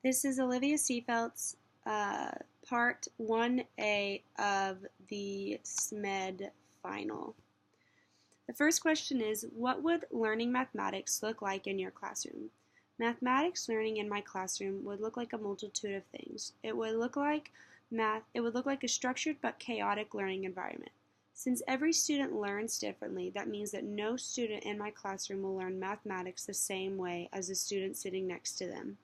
This is Olivia Seafeld's part 1A of the Smed final. The first question is, what would learning mathematics look like in your classroom? Mathematics learning in my classroom would look like a multitude of things. It would look like a structured but chaotic learning environment. Since every student learns differently, that means that no student in my classroom will learn mathematics the same way as the student sitting next to them.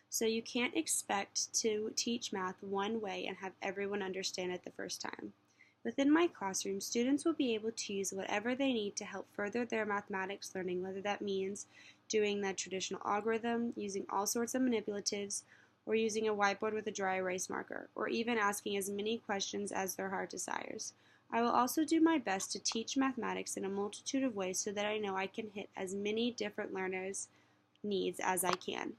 So you can't expect to teach math one way and have everyone understand it the first time. Within my classroom, students will be able to use whatever they need to help further their mathematics learning, whether that means doing the traditional algorithm, using all sorts of manipulatives, or using a whiteboard with a dry erase marker, or even asking as many questions as their heart desires. I will also do my best to teach mathematics in a multitude of ways so that I know I can hit as many different learners' needs as I can.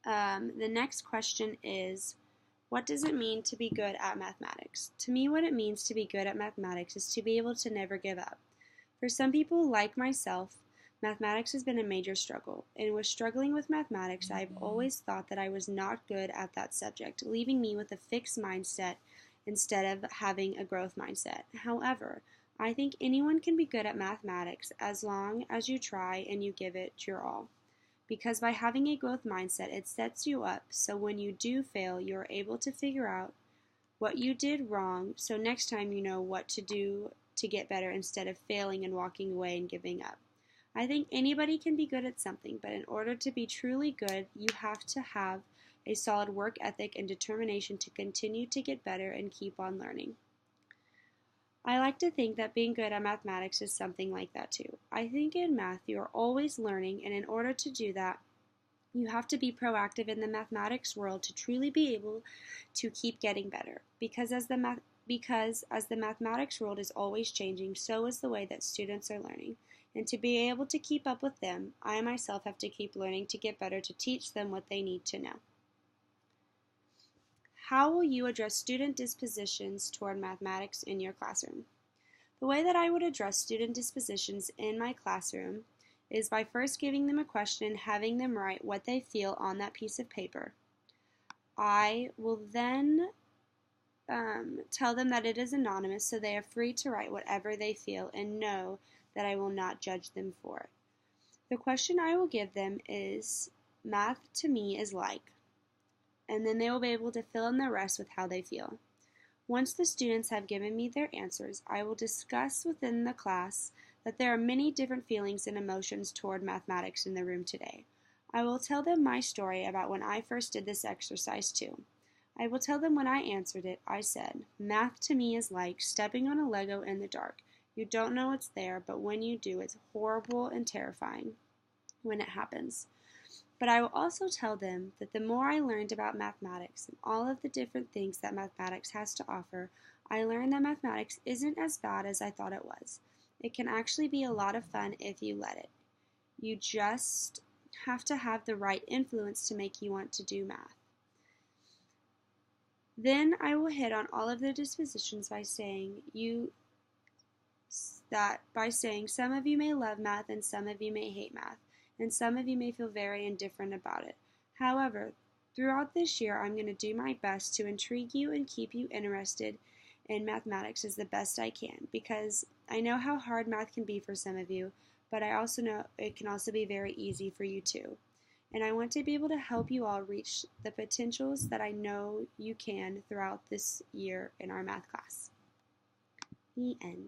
The next question is, what does it mean to be good at mathematics? To me, what it means to be good at mathematics is to be able to never give up. For some people, like myself, mathematics has been a major struggle, and with struggling with mathematics, I've always thought that I was not good at that subject, leaving me with a fixed mindset instead of having a growth mindset. However, I think anyone can be good at mathematics as long as you try and you give it your all. Because by having a growth mindset, it sets you up so when you do fail, you're able to figure out what you did wrong, so next time you know what to do to get better instead of failing and walking away and giving up. I think anybody can be good at something, but in order to be truly good, you have to have a solid work ethic and determination to continue to get better and keep on learning. I like to think that being good at mathematics is something like that too. I think in math you are always learning, and in order to do that, you have to be proactive in the mathematics world to truly be able to keep getting better. Because as the mathematics world is always changing, so is the way that students are learning. And to be able to keep up with them, I myself have to keep learning to get better to teach them what they need to know. How will you address student dispositions toward mathematics in your classroom? The way that I would address student dispositions in my classroom is by first giving them a question and having them write what they feel on that piece of paper. I will then tell them that it is anonymous, so they are free to write whatever they feel and know that I will not judge them for it. The question I will give them is, math to me is like, and then they will be able to fill in the rest with how they feel. Once the students have given me their answers, I will discuss within the class that there are many different feelings and emotions toward mathematics in the room today. I will tell them my story about when I first did this exercise too. I will tell them when I answered it, I said, math to me is like stepping on a Lego in the dark. You don't know it's there, but when you do, it's horrible and terrifying when it happens. But I will also tell them that the more I learned about mathematics and all of the different things that mathematics has to offer, I learned that mathematics isn't as bad as I thought it was. It can actually be a lot of fun if you let it. You just have to have the right influence to make you want to do math. Then I will hit on all of their dispositions by saying some of you may love math and some of you may hate math, and some of you may feel very indifferent about it. However, throughout this year, I'm going to do my best to intrigue you and keep you interested in mathematics as the best I can, because I know how hard math can be for some of you, but I also know it can also be very easy for you too. And I want to be able to help you all reach the potentials that I know you can throughout this year in our math class. The end.